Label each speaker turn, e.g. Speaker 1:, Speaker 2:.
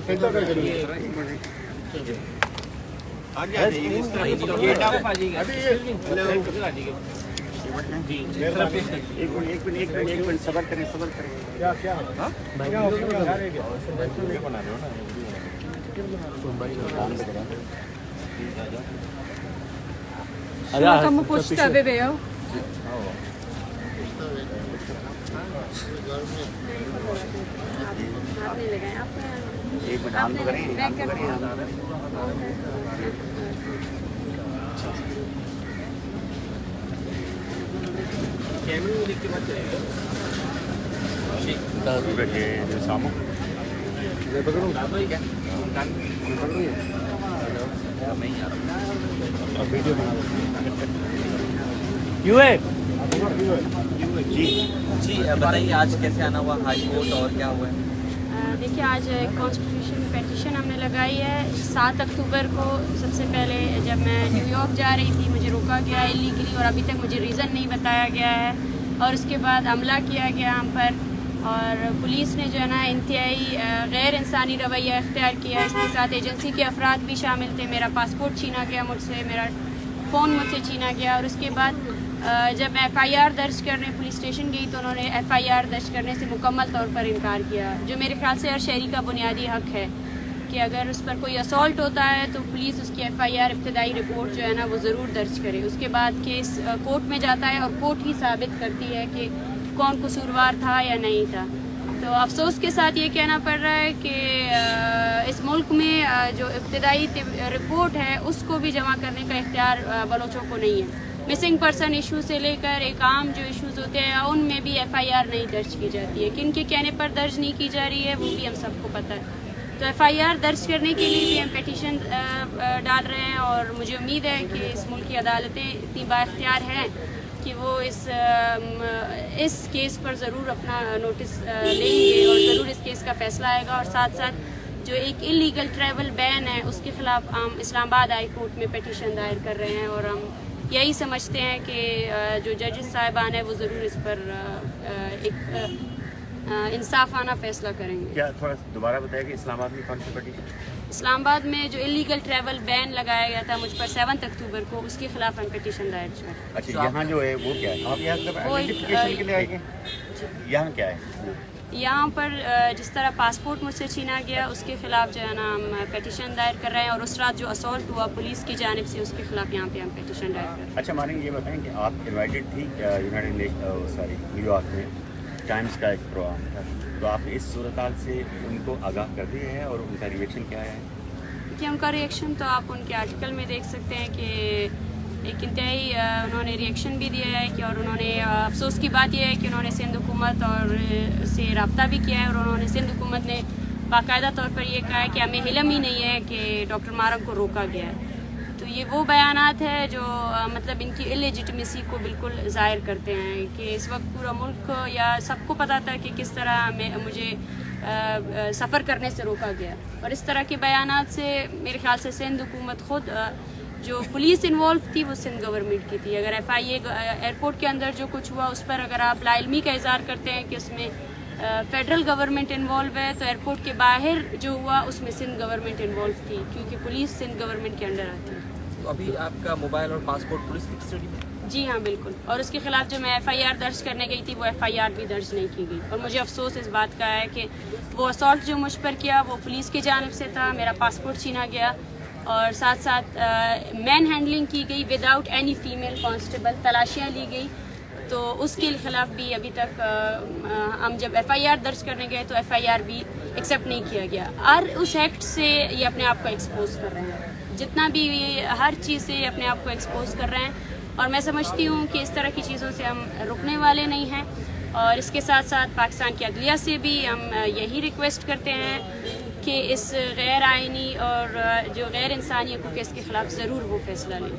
Speaker 1: सबर करें क्या क्या
Speaker 2: kamu posta bebeğo.
Speaker 1: एक मिनट आम तो करें
Speaker 3: जी बताइए आज कैसे आना हुआ हाई कोर्ट और क्या हुआ है?
Speaker 2: देखिए आज कॉन्स्टिट्यूशन पेटिशन हमने लगाई है 7 अक्टूबर को। सबसे पहले जब मैं न्यूयॉर्क जा रही थी मुझे रोका गया इलीगली और अभी तक मुझे रीज़न नहीं बताया गया है, और उसके बाद हमला किया गया हम पर, और पुलिस ने जो है ना इंतहाई गैर इंसानी रवैया इख्तियार किया। इसके साथ एजेंसी के अफराद भी शामिल थे। मेरा पासपोर्ट छीना गया मुझसे, मेरा फ़ोन मुझसे छीना गया, और उसके बाद जब मैं FIR दर्ज करने पुलिस स्टेशन गई तो उन्होंने FIR दर्ज करने से मुकम्मल तौर पर इनकार किया, जो मेरे ख्याल से हर शहरी का बुनियादी हक़ है कि अगर उस पर कोई असॉल्ट होता है तो पुलिस उसकी FIR इब्तदाई रिपोर्ट जो है ना वो ज़रूर दर्ज करे। उसके बाद केस कोर्ट में जाता है और कोर्ट ही साबित करती है कि कौन कसूरवार था या नहीं था। तो अफसोस के साथ ये कहना पड़ रहा है कि इस मुल्क में जो इब्तदाई रिपोर्ट है उसको भी जमा करने का इख्तियार बलोचों को नहीं है। मिसिंग पर्सन इशू से लेकर एक आम जो इश्यूज़ होते हैं उनमें भी FIR नहीं दर्ज की जाती है। किन के कहने पर दर्ज नहीं की जा रही है वो भी हम सबको पता है। तो FIR दर्ज करने के लिए भी हम पेटिशन डाल रहे हैं, और मुझे उम्मीद है कि इस मुल्क की अदालतें इतनी बाइख्तियार हैं कि वो इस केस पर ज़रूर अपना नोटिस लेंगे और ज़रूर इस केस का फ़ैसला आएगा। और साथ साथ जो एक इलीगल ट्रैवल बैन है उसके ख़िलाफ़ हम इस्लामाबाद हाई कोर्ट में पेटिशन दायर कर रहे हैं, और हम यही समझते हैं कि जो जजेस साहिबान है वो ज़रूर इस पर एक इंसाफाना फ़ैसला करेंगे।
Speaker 1: क्या थोड़ा दोबारा बताया कि इस्लामाबाद में कौन सी पेटिशन?
Speaker 2: इस्लामाबाद में जो इलीगल ट्रैवल बैन लगाया गया था मुझ पर 7 अक्टूबर को, उसके खिलाफ हम पेटिशन दायर करें।
Speaker 1: अच्छा, यहाँ जो है वो क्या है? आप यहाँ आइडेंटिफिकेशन के लिए आए हैं? यहाँ क्या है?
Speaker 2: यहाँ पर जिस तरह पासपोर्ट मुझसे छीना गया उसके खिलाफ जो है ना हम पेटिशन दायर कर रहे हैं, और उस रात जो असॉल्ट हुआ पुलिस की जानिब से उसके खिलाफ यहाँ पे हम पेटिशन दायर कर रहे हैं।
Speaker 1: अच्छा माने ये बताएं कि आप इनवाइटेड थी न्यूयॉर्क में टाइम्स का एक प्रोग्राम था, तो आप इस सूरत हाल से उनको आगाह कर दिए हैं और उनका रिएक्शन क्या है?
Speaker 2: कि उनका रिएक्शन तो आप उनके आर्टिकल में देख सकते हैं कि एक इंतहाई उन्होंने रिएक्शन भी दिया है कि, और उन्होंने अफसोस की बात यह है कि उन्होंने सिंध हुकूमत और से रब्ता भी किया है, और उन्होंने सिंध हुकूमत ने बाकायदा तौर पर यह कहा है कि हमें इल्म ही नहीं है कि डॉक्टर मारंग को रोका गया है। तो ये वो बयानात है जो मतलब इनकी इलेजिटिमेसी को बिल्कुल ज़ाहिर करते हैं कि इस वक्त पूरा मुल्क या सबको पता था कि किस तरह मुझे सफ़र करने से रोका गया, और इस तरह के बयानात से मेरे ख्याल से सिंध हुकूमत खुद जो पुलिस इन्वॉल्व थी वो सिंध गवर्नमेंट की थी। अगर FIA एयरपोर्ट के अंदर जो कुछ हुआ उस पर अगर आप लाइल्मी का इज़हार करते हैं कि उसमें फेडरल गवर्नमेंट इन्वॉल्व है, तो एयरपोर्ट के बाहर जो हुआ उसमें सिंध गवर्नमेंट इन्वॉल्व थी, क्योंकि पुलिस सिंध गवर्नमेंट के अंडर आती है।
Speaker 3: तो अभी आपका मोबाइल और पासपोर्ट पुलिस की कस्टडी में?
Speaker 2: जी हाँ बिल्कुल, और उसके खिलाफ जो मैं FIR दर्ज करने गई थी वो FIR भी दर्ज नहीं की गई, और मुझे अफसोस इस बात का है कि वो असॉल्ट जो मुझ पर किया वो पुलिस की जानिब से था, मेरा पासपोर्ट छीना गया, और साथ साथ मैन हैंडलिंग की गई विदाउट एनी फीमेल कांस्टेबल, तलाशियाँ ली गई, तो उसके खिलाफ भी अभी तक हम जब FIR दर्ज करने गए तो FIR भी एक्सेप्ट नहीं किया गया। और उस एक्ट से ये अपने आप को एक्सपोज कर रहे हैं, जितना भी हर चीज़ से अपने आप को एक्सपोज कर रहे हैं, और मैं समझती हूँ कि इस तरह की चीज़ों से हम रुकने वाले नहीं हैं। और इसके साथ साथ पाकिस्तान की अदलिया से भी हम यही रिक्वेस्ट करते हैं कि इस गैर आइनी और जो गैर इंसानी हकूक़ के खिलाफ ज़रूर वो फैसला लें।